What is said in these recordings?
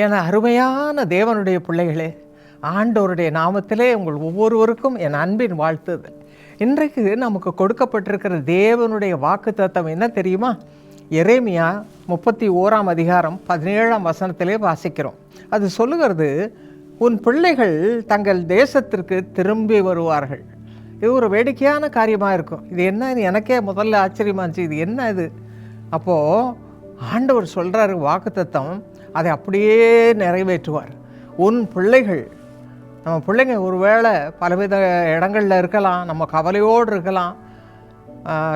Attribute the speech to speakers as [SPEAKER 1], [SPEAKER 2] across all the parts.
[SPEAKER 1] என அருமையான தேவனுடைய பிள்ளைகளே, ஆண்டவருடைய நாமத்திலே உங்கள் ஒவ்வொருவருக்கும் என் அன்பின் வாழ்த்துதல். இன்றைக்கு நமக்கு கொடுக்கப்பட்டிருக்கிற தேவனுடைய வாக்குத்தத்தம் என்ன தெரியுமா? எரேமியா 31 அதிகாரம் 17 வசனத்திலே வாசிக்கிறோம். அது சொல்லுகிறது, உன் பிள்ளைகள் தங்கள் தேசத்திற்கு திரும்பி வருவார்கள். இது ஒரு வேடிக்கையான காரியமாக இருக்கும். இது என்ன, எனக்கே முதல்ல ஆச்சரியமா இருந்துச்சு, இது என்ன இது? அப்போது ஆண்டவர் சொல்கிறாரு வாக்குத்தத்தம், அதை அப்படியே நிறைவேற்றுவார். உன் பிள்ளைகள், நம்ம பிள்ளைங்க ஒருவேளை பலவித இடங்களில் இருக்கலாம், நம்ம கவலையோடு இருக்கலாம்.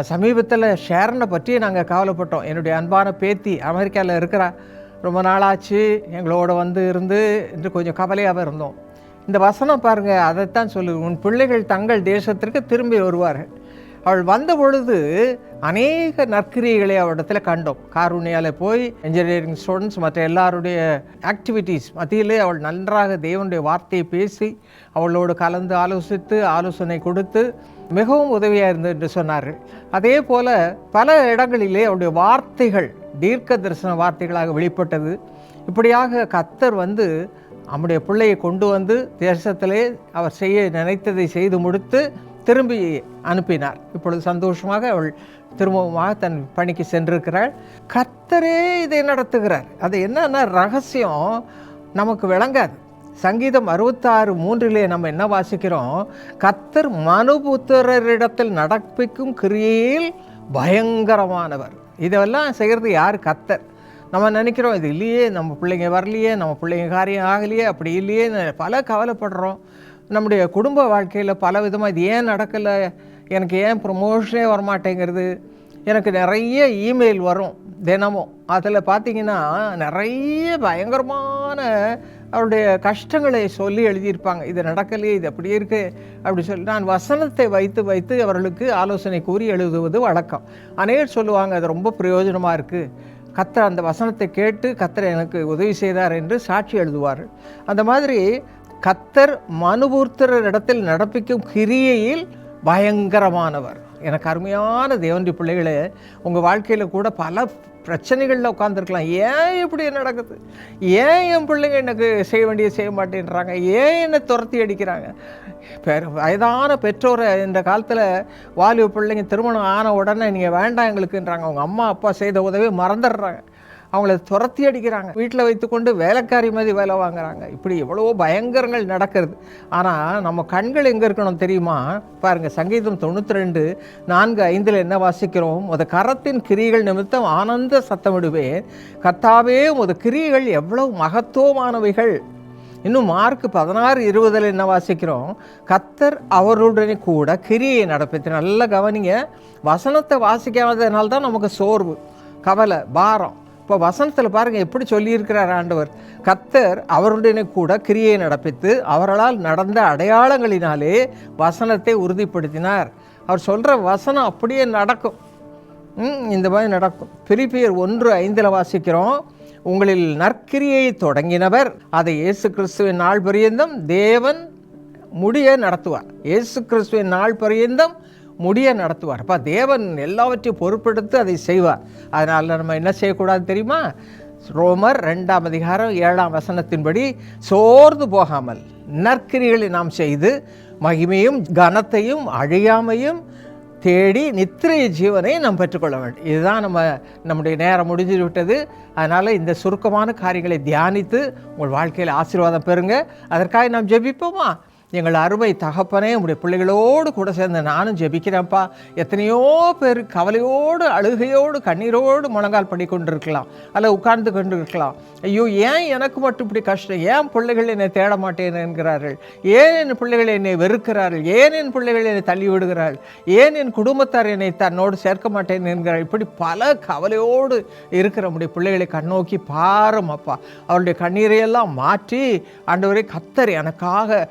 [SPEAKER 1] சமீபத்தில் ஷேரனை பற்றி நாங்கள் கவலைப்பட்டோம். என்னுடைய அன்பான பேத்தி அமெரிக்காவில் இருக்கிறா, ரொம்ப நாளாச்சு எங்களோட இருந்து என்று கொஞ்சம் கவலையாக இருந்தோம். இந்த வசனம் பாருங்கள், அதைத்தான் சொல்லுது, உன் பிள்ளைகள் தங்கள் தேசத்திற்கு திரும்பி வருவார்கள். அவள் வந்த பொழுது அநேக நற்கிரியைகளை அவரிடத்தில் கண்டோம். காரூணியாவில் போய் இன்ஜினியரிங் ஸ்டூடெண்ட்ஸ் மற்ற எல்லாருடைய ஆக்டிவிட்டீஸ் மத்தியிலே அவள் நன்றாக தேவனுடைய வார்த்தையை பேசி அவளோடு கலந்து ஆலோசனை கொடுத்து மிகவும் உதவியாக இருந்தது என்று சொன்னார்கள். அதே போல் பல இடங்களிலே அவருடைய வார்த்தைகள் தீர்க்க தரிசன வார்த்தைகளாக வெளிப்பட்டது. இப்படியாக கர்த்தர் நம்முடைய பிள்ளையை கொண்டு தேசத்திலே அவர் செய்ய நினைத்ததை செய்து முடித்து திரும்பி அனுப்பினார். இப்பொழுது சந்தோஷமாக அவள் திரும்பமாக தன் பணிக்கு சென்றிருக்கிறாள். கர்த்தரே இதை நடத்துகிறார். அது என்னன்னா ரகசியம் நமக்கு விளங்காது. சங்கீதம் 66:3 நம்ம என்ன வாசிக்கிறோம்? கர்த்தர் மனுபுத்திரரிடத்தில் நடப்பிக்கும் கிரியையில் பயங்கரமானவர். இதெல்லாம் செய்கிறது யார்? கர்த்தர். நம்ம நினைக்கிறோம், இது இல்லையே, நம்ம பிள்ளைங்க வரலையே, நம்ம பிள்ளைங்க காரியம் ஆகலையே, அப்படி இல்லையே, பல கவலைப்படுறோம். நம்முடைய குடும்ப வாழ்க்கையில் பல விதமாக இது ஏன் நடக்கலை, எனக்கு ஏன் ப்ரொமோஷனே வரமாட்டேங்கிறது, எனக்கு நிறைய இமெயில் வரும் தினமும். அதில் பார்த்திங்கன்னா நிறைய பயங்கரமான அவருடைய கஷ்டங்களை சொல்லி எழுதியிருப்பாங்க. இது நடக்கலையே, இது அப்படி இருக்குது அப்படி சொல்லி. நான் வசனத்தை வைத்து அவர்களுக்கு ஆலோசனை கூறி எழுதுவது வழக்கம். அநேகர் சொல்லுவாங்க, அது ரொம்ப பிரயோஜனமாக இருக்குது, கர்த்தர் அந்த வசனத்தை கேட்டு கர்த்தர் எனக்கு உதவி செய்தார் என்று சாட்சி எழுதுவார்கள். அந்த மாதிரி கர்த்தர் மனுபுத்திரர் இடத்தில் நடப்பிக்கும் கிரியையில் பயங்கரமானவர். எனக்கு அருமையான தேவனுடைய பிள்ளைகளே, உங்கள் வாழ்க்கையில் கூட பல பிரச்சனைகளில் உட்காந்துருக்கலாம். ஏன் இப்படி நடக்குது? ஏன் என் பிள்ளைங்க எனக்கு செய்ய வேண்டிய செய்ய மாட்டேன்றாங்க? ஏன் என்னை துரத்தி அடிக்கிறாங்க? வயதான பெற்றோரை இந்த காலத்தில் வாலிப பிள்ளைங்க திருமணம் ஆன உடனே நீங்கள் வேண்டாம் எங்களுக்குன்றாங்க. அவங்க அம்மா அப்பா செய்த உதவி மறந்துடுறாங்க, அவங்கள துரத்தி அடிக்கிறாங்க, வீட்டில் வைத்துக்கொண்டு வேலைக்காரி மாதிரி வேலை வாங்குறாங்க. இப்படி எவ்வளவோ பயங்கரங்கள் நடக்கிறது. ஆனால் நம்ம கண்கள் எங்கே இருக்கணும் தெரியுமா? பாருங்கள், சங்கீதம் 92:4-5 என்ன வாசிக்கிறோம்? உமது கரத்தின் கிரியைகள் நிமித்தம் ஆனந்த சத்தமிடுவேன், கர்த்தாவே உமது கிரியைகள் எவ்வளவு மகத்துவமானவைகள். இன்னும் மார்க் 16:20 என்ன வாசிக்கிறோம்? கர்த்தர் அவருடனே கூட கிரியை நடப்பித்து. நல்லா கவனிங்க, வசனத்தை வாசிக்காததுனால தான் நமக்கு சோர்வு, கவலை, பாரம். இப்போ வசனத்தில் பாருங்கள் எப்படி சொல்லியிருக்கிறார் ஆண்டவர். கர்த்தர் அவருடனே கூட கிரியை நடப்பித்து அவர்களால் நடந்த அடையாளங்களினாலே வசனத்தை உறுதிப்படுத்தினார். அவர் சொல்கிற வசனம் அப்படியே நடக்கும். இந்த மாதிரி நடக்கும். பிலிப்பியர் 1:5 வாசிக்கிறோம், உங்களில் நற்கிரியை தொடங்கினவர் அதை இயேசு கிறிஸ்துவின் நாள் பரியந்தம் தேவன் முடிய நடத்துவார். இயேசு கிறிஸ்துவின் நாள் பரியந்தம் முடிய நடத்துவார். அப்போ தேவன் எல்லாவற்றையும் பொறுப்பெடுத்து அதை செய்வார். அதனால் நம்ம என்ன செய்யக்கூடாது தெரியுமா? ரோமர் 2:7 சோர்ந்து போகாமல் நற்கிரிகளை நாம் செய்து மகிமையும் கனத்தையும் அழியாமையும் தேடி நித்திரை ஜீவனை நாம் பெற்றுக்கொள்ள வேண்டும். இதுதான் நம்முடைய நேரம் முடிஞ்சு விட்டது. அதனால் இந்த சுருக்கமான காரியங்களை தியானித்து உங்கள் வாழ்க்கையில் ஆசீர்வாதம் பெறுங்க. அதற்காக நாம் ஜெபிப்போமா? எங்கள் அருமை தகப்பனே, உங்களுடைய பிள்ளைகளோடு கூட சேர்ந்து நானும் ஜெபிக்கிறேன்ப்பா. எத்தனையோ பேர் கவலையோடு, அழுகையோடு, கண்ணீரோடு முழங்கால் பண்ணி கொண்டு இருக்கலாம், அல்ல உட்கார்ந்து கொண்டு இருக்கலாம். ஐயோ, ஏன் எனக்கு மட்டும் இப்படி கஷ்டம்? ஏன் பிள்ளைகள் என்னை தேட மாட்டேன் என்கிறார்கள்? ஏன் என் பிள்ளைகள் என்னை வெறுக்கிறார்கள்? ஏன் என் பிள்ளைகள் என்னை தள்ளி விடுகிறார்கள்? ஏன் என் குடும்பத்தார் என்னை தன்னோடு சேர்க்க மாட்டேன் என்கிறார்கள்? இப்படி பல கவலையோடு இருக்கிற நம்முடைய பிள்ளைகளை கண்ணோக்கி பாரும் அப்பா. அவருடைய கண்ணீரையெல்லாம் மாற்றி ஆண்டவரே, கர்த்தர் எனக்காக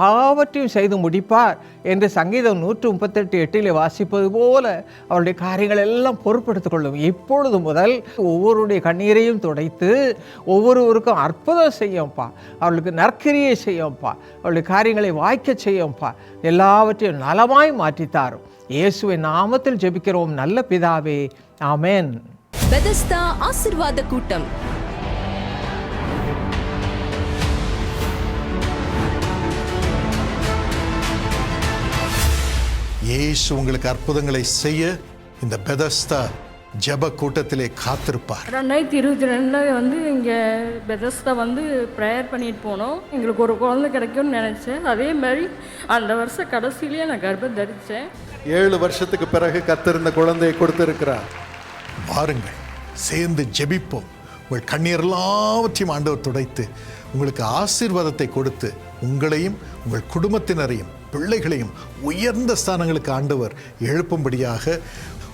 [SPEAKER 1] யாவற்றையும் செய்து முடிப்பார் என்று சங்கீதம் 138:8 வாசிப்பது போல அவருடைய காரியங்கள் எல்லாம் பொறுப்பெடுத்துக் கொள்ளும். இப்பொழுது முதல் ஒவ்வொருடைய கண்ணீரையும் துடைத்து ஒவ்வொருவருக்கும் அற்புதம் செய்யும்ப்பா. அவர்களுக்கு நற்கிரியை செய்யும்ப்பா. அவருடைய காரியங்களை வாய்க்க செய்யும்ப்பா. எல்லாவற்றையும் நலமாய் மாற்றித்தாரும். இயேசுவின் நாமத்தில் ஜெபிக்கிறோம் நல்ல பிதாவே, ஆமென்.
[SPEAKER 2] பெதஸ்தா ஆசீர்வாத கூட்டம். இயேசு உங்களுக்கு அற்புதங்களை செய்ய இந்த பெதஸ்தா ஜெப கூட்டத்திலே காத்திருப்பார்.
[SPEAKER 3] 2022 வந்து இங்கே பெதஸ்தா வந்து ப்ரேயர் பண்ணிட்டு போனோம். எங்களுக்கு ஒரு குழந்தை கிடைக்கும்னு நினச்சேன். அதே மாதிரி அந்த வருஷம் கடைசியிலேயே நான் கர்ப்பம் தரித்தேன்.
[SPEAKER 2] 7 வருஷத்துக்கு பிறகு கர்த்தர் இந்த குழந்தையை கொடுத்திருக்கிறார். வாருங்கள், சேர்ந்து ஜெபிப்போம். உங்கள் கண்ணீர் எல்லாவற்றையும் ஆண்டவர் துடைத்து உங்களுக்கு ஆசீர்வாதத்தை கொடுத்து உங்களையும் உங்கள் குடும்பத்தினரையும் பிள்ளைகளையும் உயர்ந்த ஸ்தானங்களுக்கு ஆண்டவர் எழுப்பும்படியாக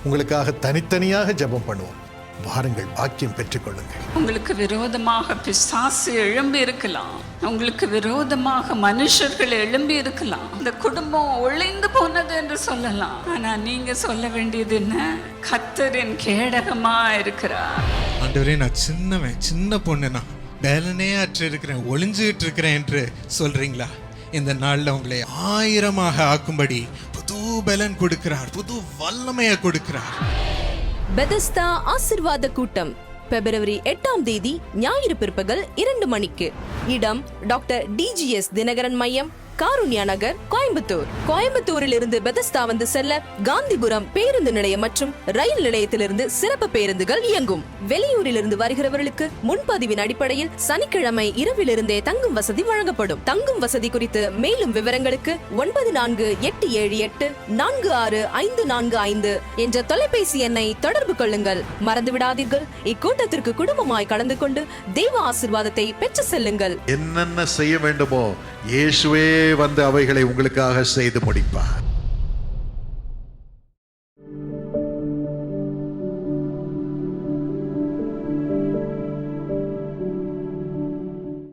[SPEAKER 2] உங்களுக்காக தனித்தனியாக ஜெபம் பண்ணுவோம். வாருங்கள், பாக்கியம் பெற்றுக்கொள்ளுங்கள்.
[SPEAKER 4] உங்களுக்கு விரோதமாக பிசாசு எழும்பி இருக்கலாம், உங்களுக்கு விரோதமாக மனுஷர்கள் எழும்பி இருக்கலாம், அந்த குடும்பம் ஒளிந்து போனது என்று சொல்லலாம். ஆனா நீங்க சொல்ல வேண்டியது என்ன? கர்த்தரின் கேடகமா இருக்கிறார்.
[SPEAKER 5] ஆண்டவரே, நான் சின்ன பொண்ணுனா பேலனே அற்று இருக்கிறேன், ஒளிஞ்சுகிட்டு இருக்கிறேன் என்று சொல்றீங்களா? இந்த நாளில் உங்களை 1000 ஆக்கும்படி புது பலன் கொடுக்கிறார், புது வல்லமையை கொடுக்கிறார்.
[SPEAKER 6] பெதஸ்தா ஆசீர்வாத கூட்டம் பிப்ரவரி 8ஆம் தேதி ஞாயிறு பிற்பகல் 2 மணிக்கு. இடம் டாக்டர் DGS தினகரன் மையம், காருண்யா நகர், கோயம்புத்தூர். கோயம்புத்தூரில் இருந்து பெதஸ்தா வந்து செல்ல காந்திபுரம் பேருந்து நிலையம் மற்றும் ரயில் நிலையத்திலிருந்து சிறப்பு பேருந்துகள் இயங்கும். வெளியூரில் இருந்து வருகிறவர்களுக்கு முன்பதிவின் அடிப்படையில் சனிக்கிழமை இரவிலிருந்தே தங்கும் வசதி வழங்கப்படும். தங்கும் வசதி குறித்து மேலும் விவரங்களுக்கு 9488465545 என்ற தொலைபேசி எண்ணை தொடர்பு கொள்ளுங்கள். மறந்துவிடாதீர்கள், இக்கூட்டத்திற்கு குடும்பமாய் கலந்து கொண்டு தெய்வ ஆசீர்வாதத்தை பெற்று செல்லுங்கள்.
[SPEAKER 2] என்னென்ன செய்ய வேண்டுமோ இயேசுவே வந்து அவைகளை உங்களுக்காக செய்து முடிப்பார்.